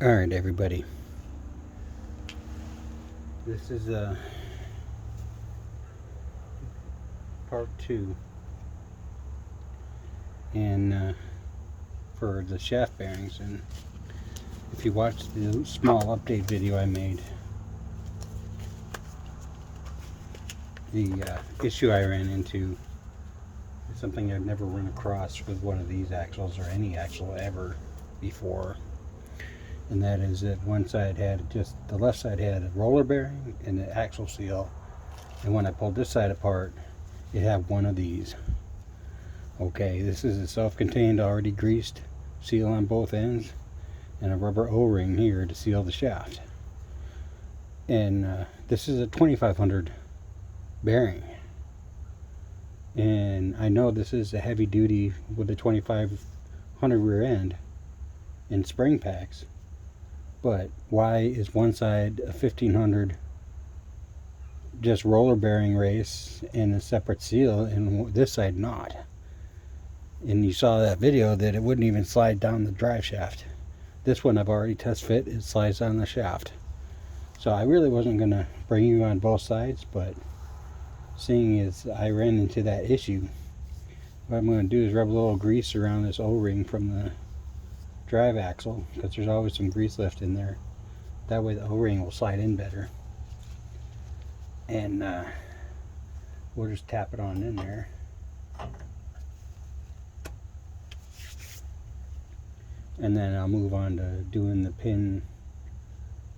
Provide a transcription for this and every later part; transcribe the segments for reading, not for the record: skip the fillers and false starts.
Alright, everybody. This is part 2 and for the shaft bearings. And if you watched the small update video I made, the issue I ran into is something I've never run across with one of these axles or any axle ever before. And that is that one side had the left side had a roller bearing and the axle seal, and when I pulled this side apart, it had one of these. Okay, this is a self-contained, already greased seal on both ends, and a rubber O-ring here to seal the shaft. And this is a 2500 bearing, and I know this is a heavy duty with a 2500 rear end and spring packs. But why is one side a 1500 just roller bearing race and a separate seal, and this side not? And you saw that video that it wouldn't even slide down the drive shaft. This one I've already test fit, it slides down the shaft. So I really wasn't going to bring you on both sides, but seeing as I ran into that issue, what I'm going to do is rub a little grease around this O-ring from the drive axle, because there's always some grease left in there. That way the O-ring will slide in better, and we'll just tap it on in there. And then I'll move on to doing the pin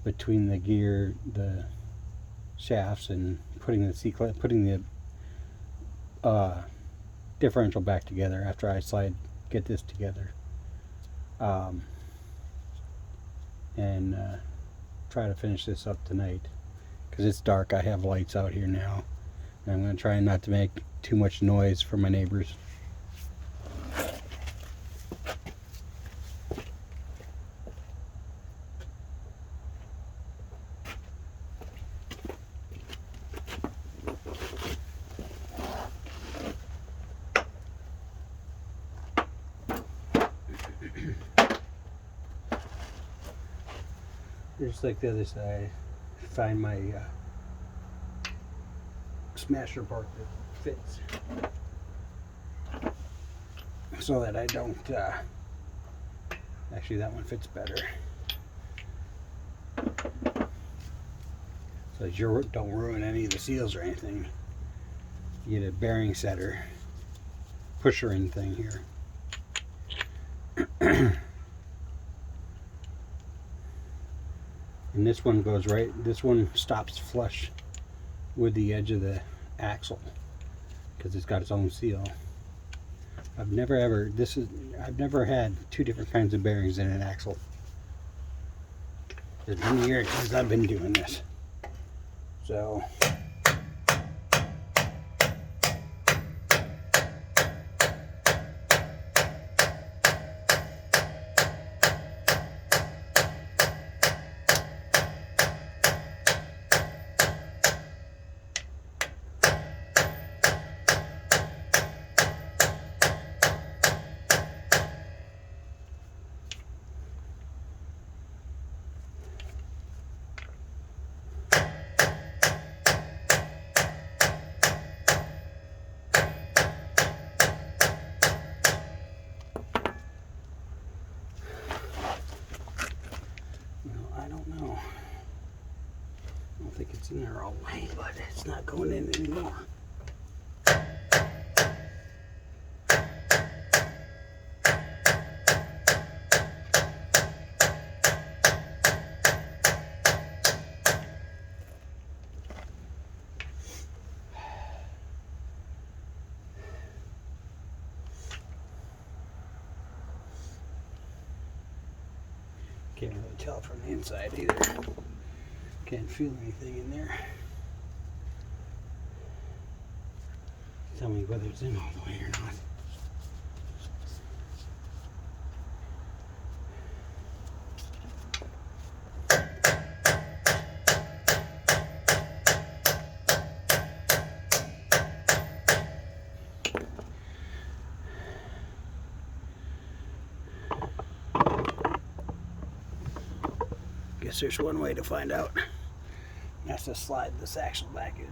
between the gear, the shafts, and putting the differential back together after I get this together. And try to finish this up tonight, because it's dark. I have lights out here now, and I'm going to try not to make too much noise for my neighbors. Just like the other side, find my smasher part that fits, so that I don't actually that one fits better, so that you don't ruin any of the seals or anything. You get a bearing setter pusher in thing here. And this one goes right, this one stops flush with the edge of the axle, because it's got its own seal. I've never had two different kinds of bearings in an axle. It's been years since I've been doing this. So I don't think it's in there all the way, but it's not going in anymore. Can't really tell from the inside either. Can't feel anything in there. Tell me whether it's in all the way or not. Guess there's one way to find out. That's to slide this axle back in.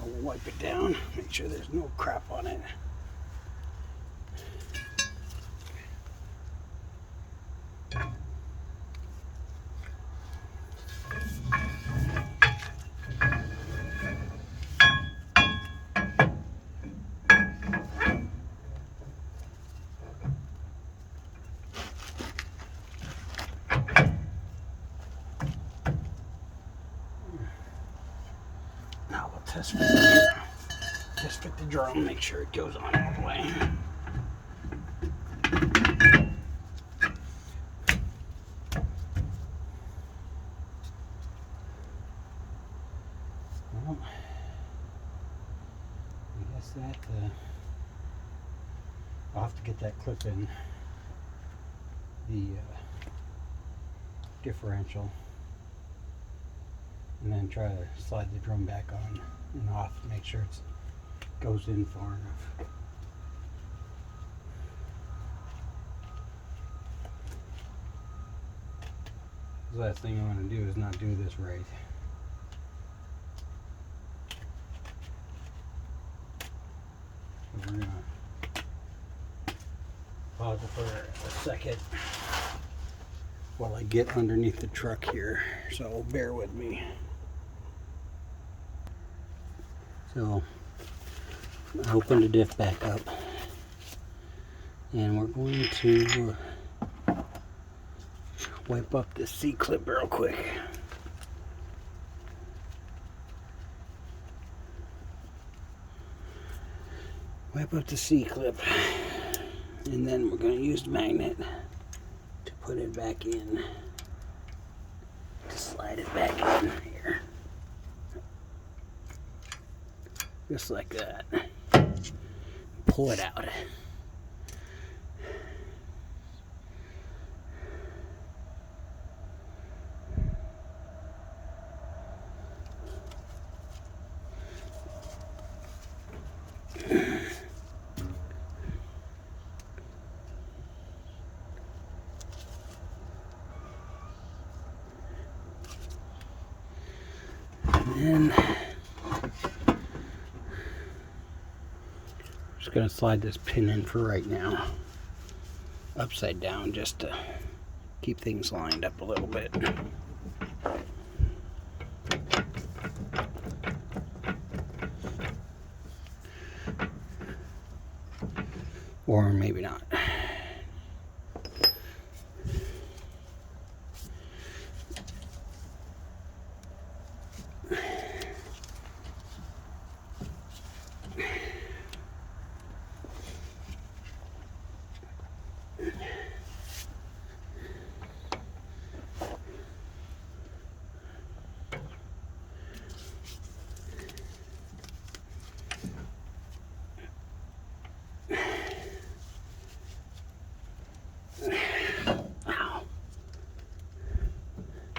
I'll wipe it down, make sure there's no crap on it. Now we'll test fit the drum, make sure it goes on all the way. Well, I guess that I'll have to get that clip in the differential, and then try to slide the drum back on and off to make sure it goes in far enough. The last thing I want to do is not do this right. So we're going to pause it for a second while I get underneath the truck here, so bear with me. So I opened the diff back up, and we're going to wipe up the C-clip real quick. Wipe up the C-clip, and then we're going to use the magnet to put it back in, to slide it back in here. Just like that. Pull it out. And just going to slide this pin in for right now, upside down, just to keep things lined up a little bit. Or maybe not.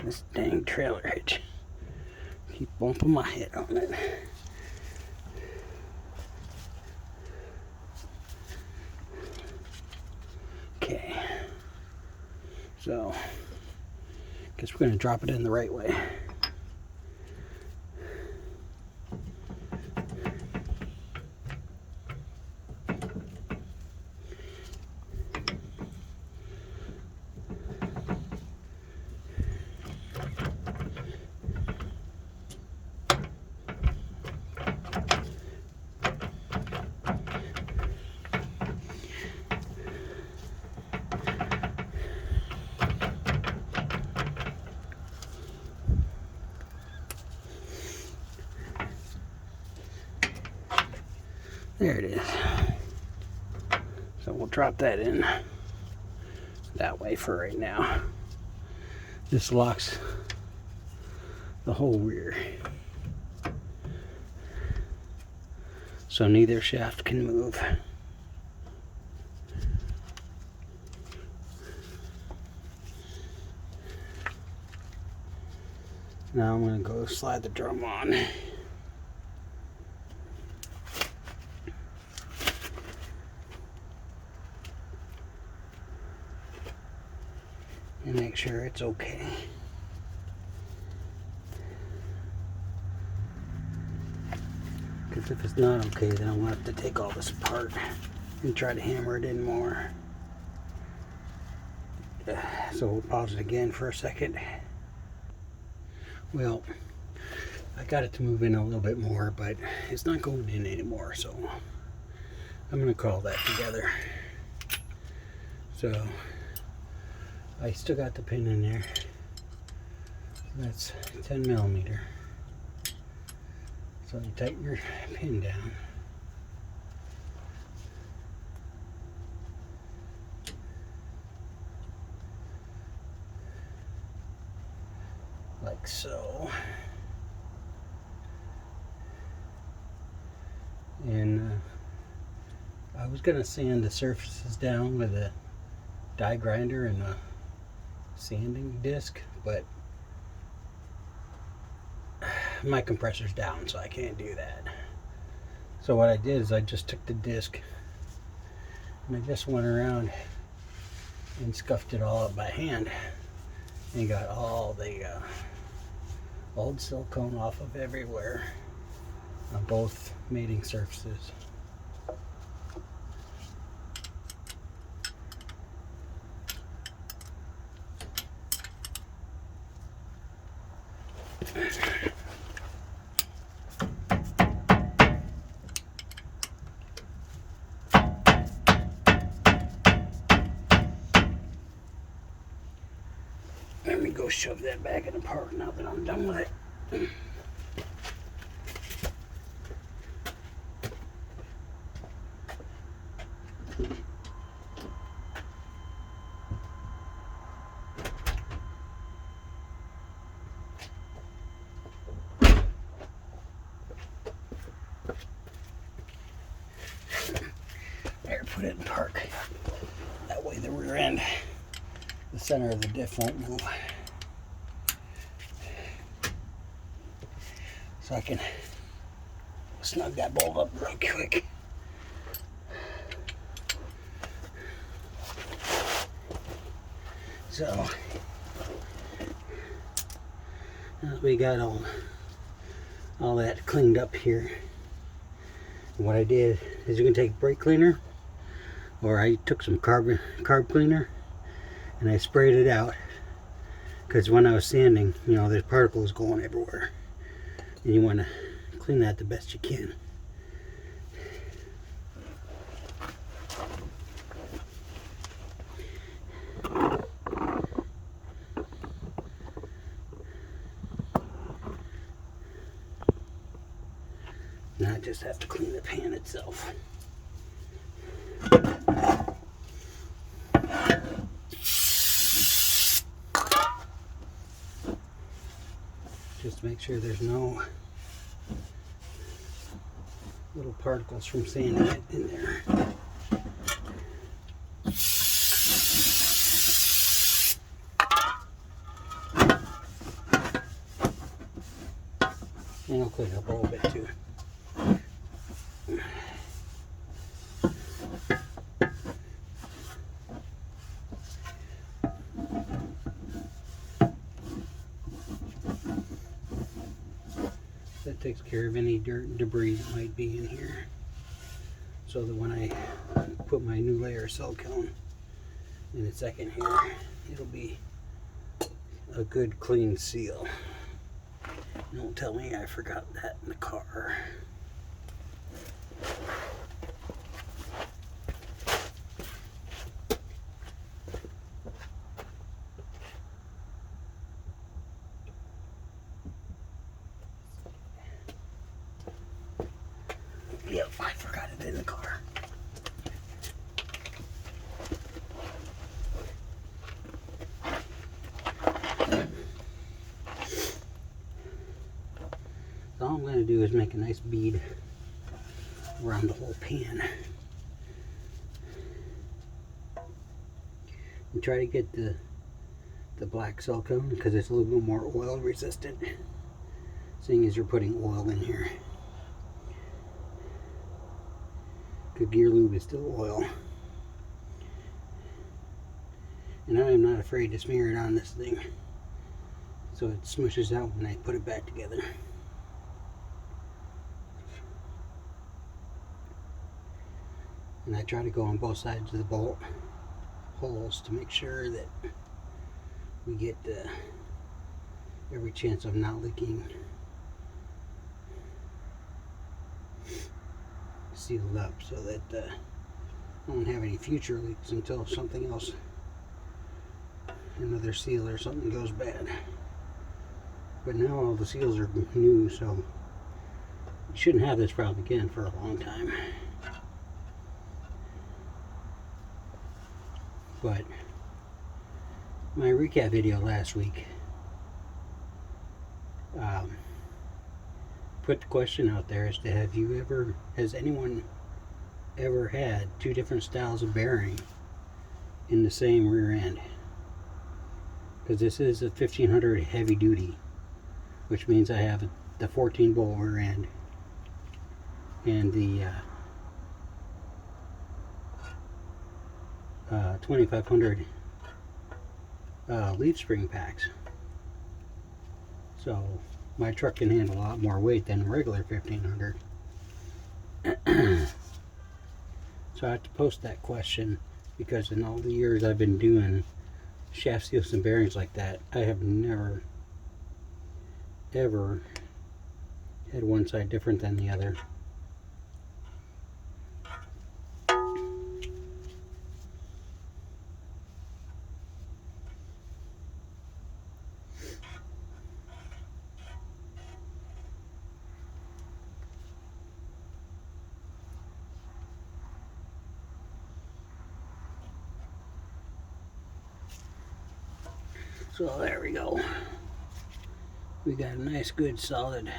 This dang trailer hitch. Keep bumping my head on it. Okay. So, guess we're going to drop it in the right way. There it is. So we'll drop that in that way for right now. This locks the whole rear, so neither shaft can move. Now I'm going to go slide the drum on. and make sure it's okay. Because if it's not okay, then I'm going to have to take all this apart and try to hammer it in more. So we'll pause it again for a second. Well, I got it to move in a little bit more, but it's not going in anymore, so I'm going to call that together. So I still got the pin in there. That's 10 millimeter. So you tighten your pin down. Like so. And I was going to sand the surfaces down with a die grinder and a sanding disc, but my compressor's down, so I can't do that. So what I did is I just took the disc and I just went around and scuffed it all up by hand and got all the old silicone off of everywhere on both mating surfaces. Let me go shove that back in the park now that I'm done with it. There, put it in park. That way the rear end, the center of the diff won't move. So I can snug that bolt up real quick. So now that we got all that cleaned up here, what I did is you can take brake cleaner, or I took some carb cleaner and I sprayed it out, because when I was sanding, you know, there's particles going everywhere and you want to clean that the best you can. Now I just have to clean the pan itself. Just to make sure there's no little particles from sanding it in there. And I'll clean up a little bit too. That takes care of any dirt and debris that might be in here, so that when I put my new layer of silicone in a second here, it'll be a good clean seal. Don't tell me I forgot that in the car. Yep, I forgot it in the car. So all I'm going to do is make a nice bead around the whole pan. And try to get the black silicone, because it's a little bit more oil resistant, seeing as you're putting oil in here. Good gear lube is still oil. And I am not afraid to smear it on this thing so it smushes out when I put it back together. And I try to go on both sides of the bolt holes to make sure that we get every chance of not leaking sealed up, so that I won't have any future leaks until something else, another seal or something, goes bad. But now all the seals are new, so you shouldn't have this problem again for a long time. But my recap video last week put the question out there as to has anyone ever had two different styles of bearing in the same rear end? Because this is a 1500 heavy duty, which means I have the 14 bolt rear end and the 2500 leaf spring packs. So my truck can handle a lot more weight than a regular 1500. So I have to post that question, because in all the years I've been doing shaft seals and bearings like that, I have never ever had one side different than the other. So there we go. We got a nice, good, solid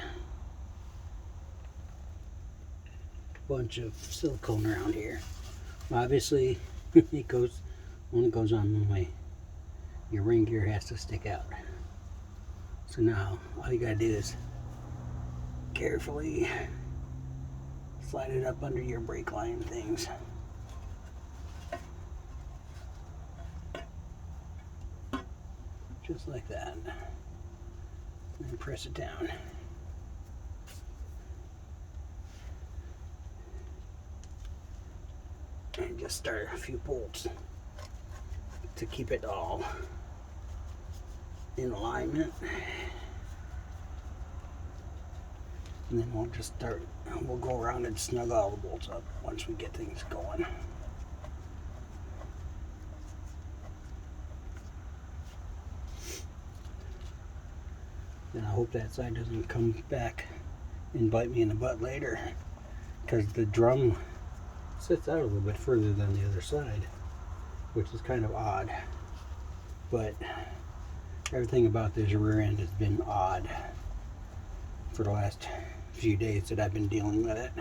bunch of silicone around here. Obviously, it only goes on one way. Your ring gear has to stick out. So now, all you gotta do is carefully slide it up under your brake line things. Just like that. And press it down. And just start a few bolts to keep it all in alignment. And then we'll go around and snug all the bolts up once we get things going. And I hope that side doesn't come back and bite me in the butt later, because the drum sits out a little bit further than the other side, which is kind of odd. But everything about this rear end has been odd for the last few days that I've been dealing with it.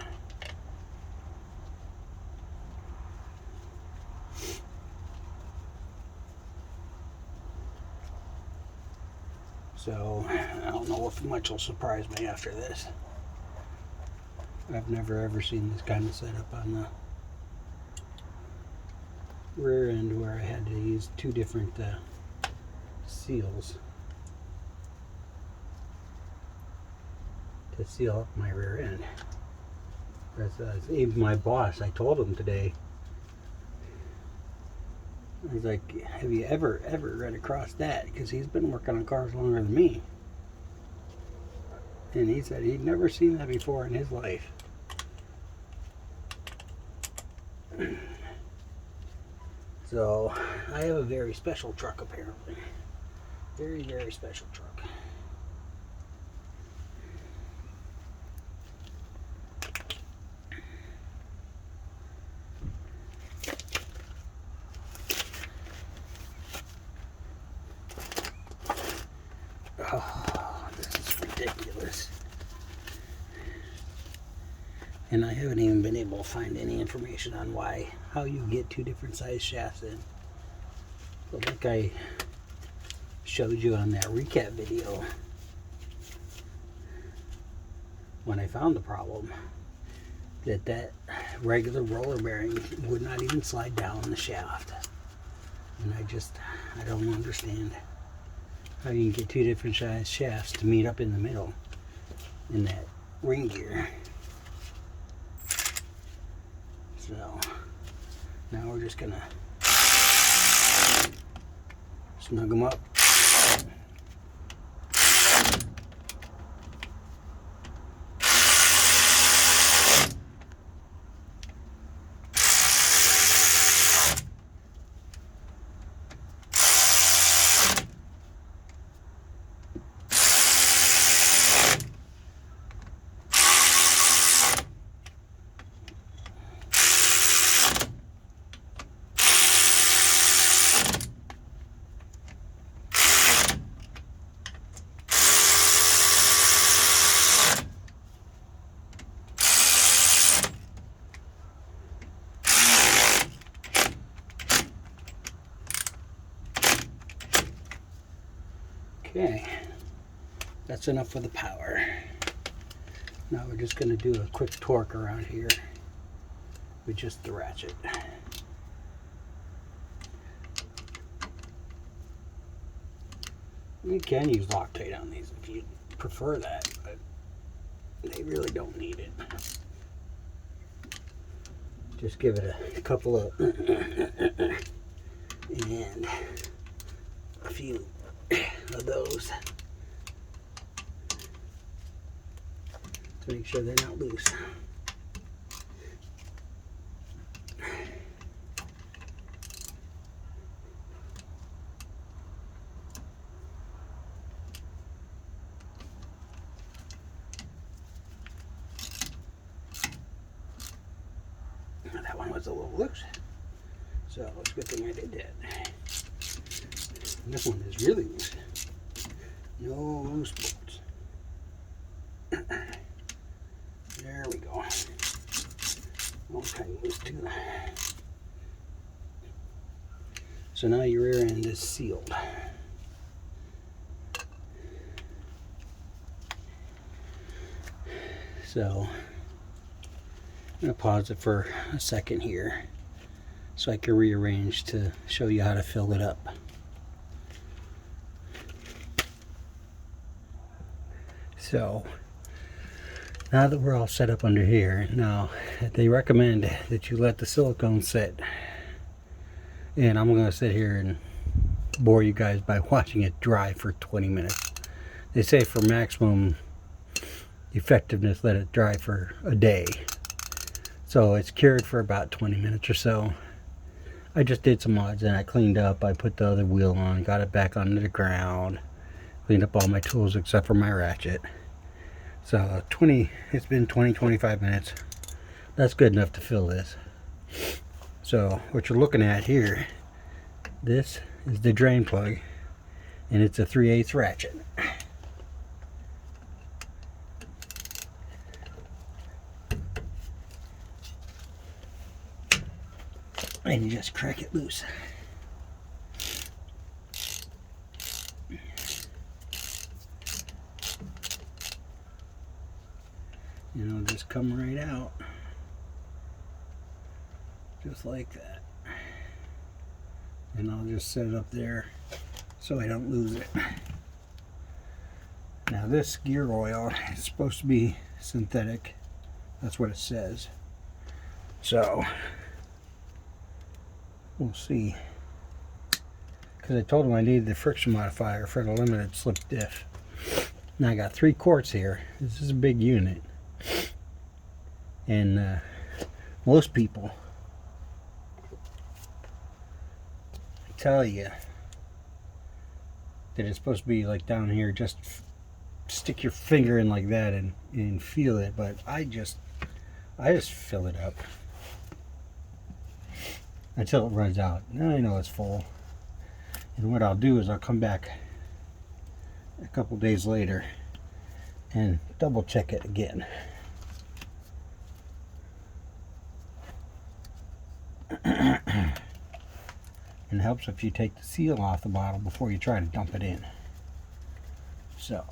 So I don't know if much will surprise me after this. I've never ever seen this kind of setup on the rear end where I had to use two different seals to seal up my rear end. Even my boss, I told him today, I was like, have you ever run across that? Because he's been working on cars longer than me. And he said he'd never seen that before in his life. So, I have a very special truck apparently. Very, very special truck. Oh, this is ridiculous. And I haven't even been able to find any information on how you get two different size shafts in. But like I showed you on that recap video, when I found the problem, that regular roller bearing would not even slide down the shaft. And I don't understand how you can get two different size shafts to meet up in the middle in that ring gear. So now we're just gonna snug them up. Okay, that's enough for the power. Now we're just going to do a quick torque around here with just the ratchet. You can use Loctite on these if you prefer that, but they really don't need it. Just give it a couple of and a few of those to make sure they're not loose. That one was a little loose, so it's a good thing I did that. This one is really loose. No loose bolts. There we go. All kind of loose too. So now your rear end is sealed. So I'm going to pause it for a second here so I can rearrange to show you how to fill it up. So now that we're all set up under here, now they recommend that you let the silicone sit, and I'm going to sit here and bore you guys by watching it dry for 20 minutes. They say for maximum effectiveness, let it dry for a day. So it's cured for about 20 minutes or so. I just did some mods and I cleaned up. I put the other wheel on, got it back onto the ground, cleaned up all my tools except for my ratchet. So it's been 20-25 minutes. That's good enough to fill this. So what you're looking at here, this is the drain plug, and it's a 3/8 ratchet. And you just crack it loose. And it'll just come right out. Just like that. And I'll just set it up there so I don't lose it. Now this gear oil is supposed to be synthetic. That's what it says. So we'll see. Because I told him I needed the friction modifier for the limited slip diff. Now I got 3 quarts here. This is a big unit. And most people tell you that it's supposed to be like down here, just stick your finger in like that and feel it, but I just fill it up until it runs out. Now I know it's full, and what I'll do is I'll come back a couple days later and double check it again. And it helps if you take the seal off the bottle before you try to dump it in. So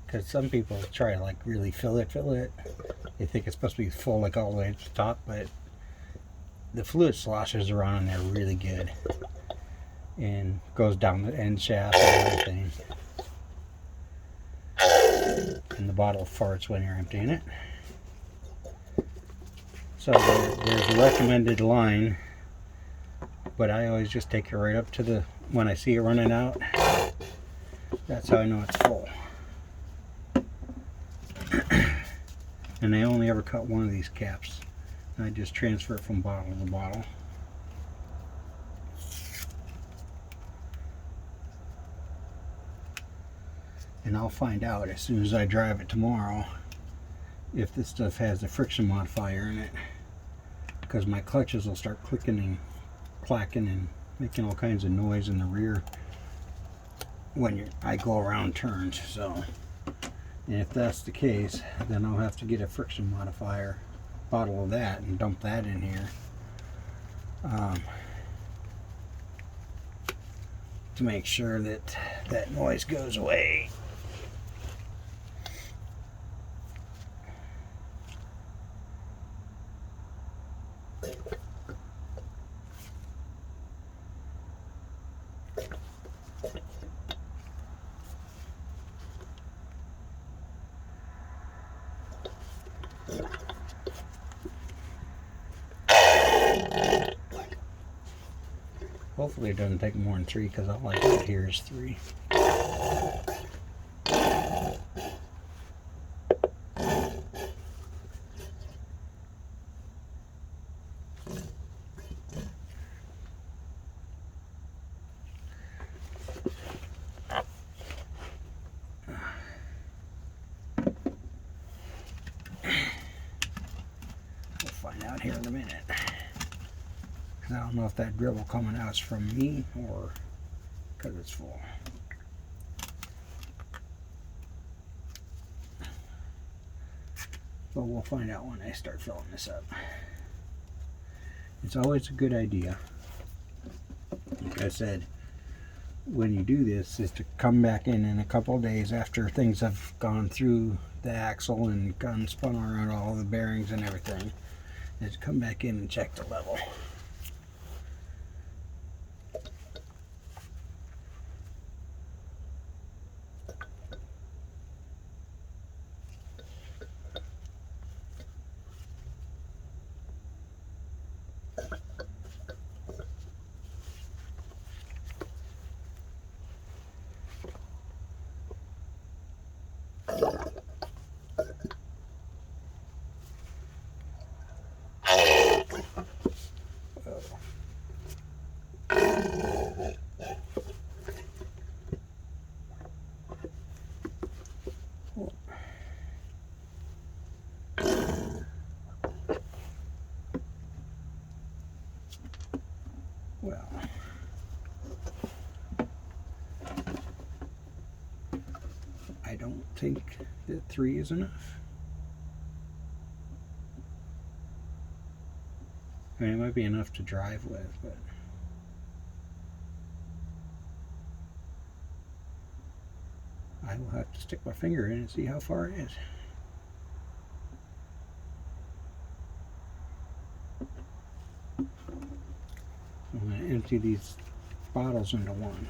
Because some people try to like really fill it. They think it's supposed to be full like all the way to the top, but the fluid sloshes around in there really good and goes down the end shaft and everything. And the bottle farts when you're emptying it. So there's a recommended line, but I always just take it right up to the, when I see it running out, that's how I know it's full. And I only ever cut one of these caps. I just transfer it from bottle to bottle. And I'll find out as soon as I drive it tomorrow if this stuff has a friction modifier in it, because my clutches will start clicking and clacking and making all kinds of noise in the rear when I go around turns. So, and if that's the case, then I'll have to get a friction modifier bottle of that and dump that in here to make sure that that noise goes away. Hopefully it doesn't take more than 3, because all I got here is 3. We'll find out here in a minute. I don't know if that dribble coming out is from me or because it's full. But we'll find out when I start filling this up. It's always a good idea, like I said, when you do this, is to come back in a couple of days after things have gone through the axle and gone spun around all the bearings and everything, is to come back in and check the level. Well, I don't think that 3 is enough. I mean, it might be enough to drive with, but I will have to stick my finger in and see how far it is. I'm going to empty these bottles into one.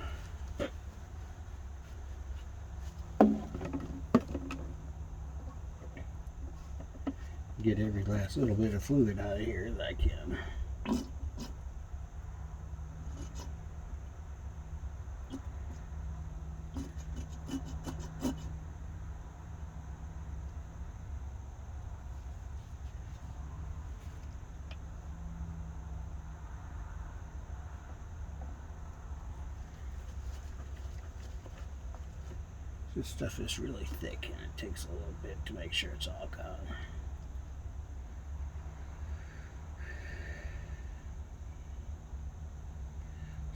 Get every last little bit of fluid out of here that I can. This stuff is really thick and it takes a little bit to make sure it's all gone.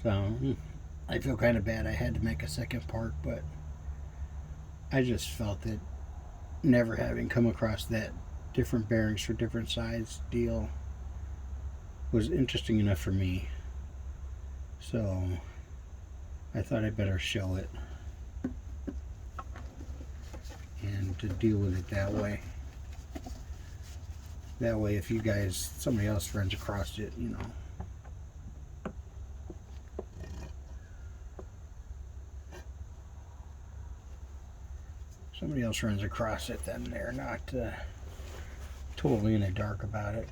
So I feel kind of bad I had to make a second part, but I just felt that never having come across that different bearings for different size deal was interesting enough for me. So I thought I better show it. important to deal with it that way. That way, if you guys, somebody else runs across it, you know. Somebody else runs across it, then they're not totally in the dark about it.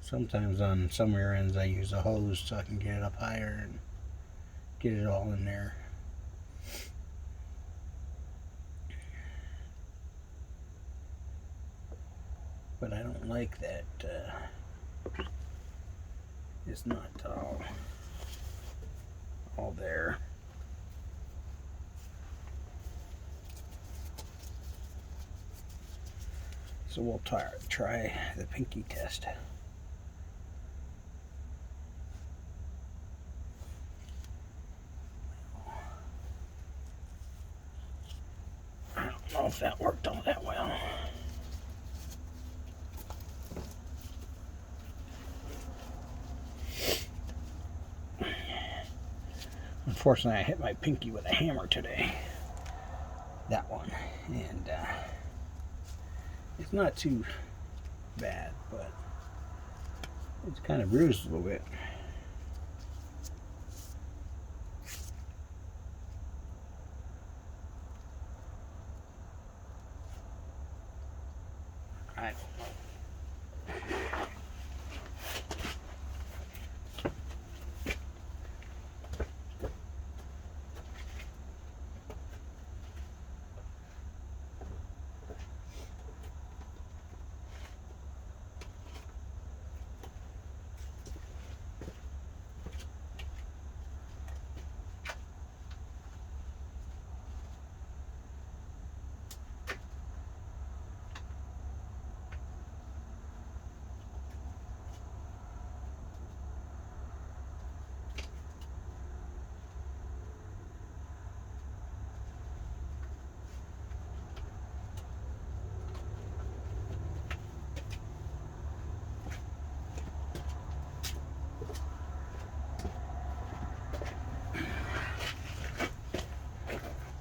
Sometimes on some rear ends I use a hose so I can get it up higher and get it all in there. But I don't like that it's not all there. So we'll try the pinky test. I don't know if that worked all that well. Unfortunately, I hit my pinky with a hammer today. That one. And it's not too bad, but it's kind of bruised a little bit. I don't know.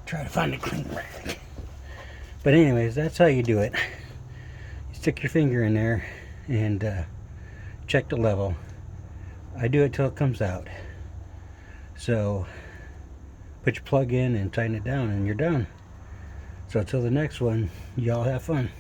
Try to find a clean rag. But anyways, that's how you do it. You stick your finger in there and check the level. I do it till it comes out. So put your plug in and tighten it down and you're done. So until the next one, y'all have fun.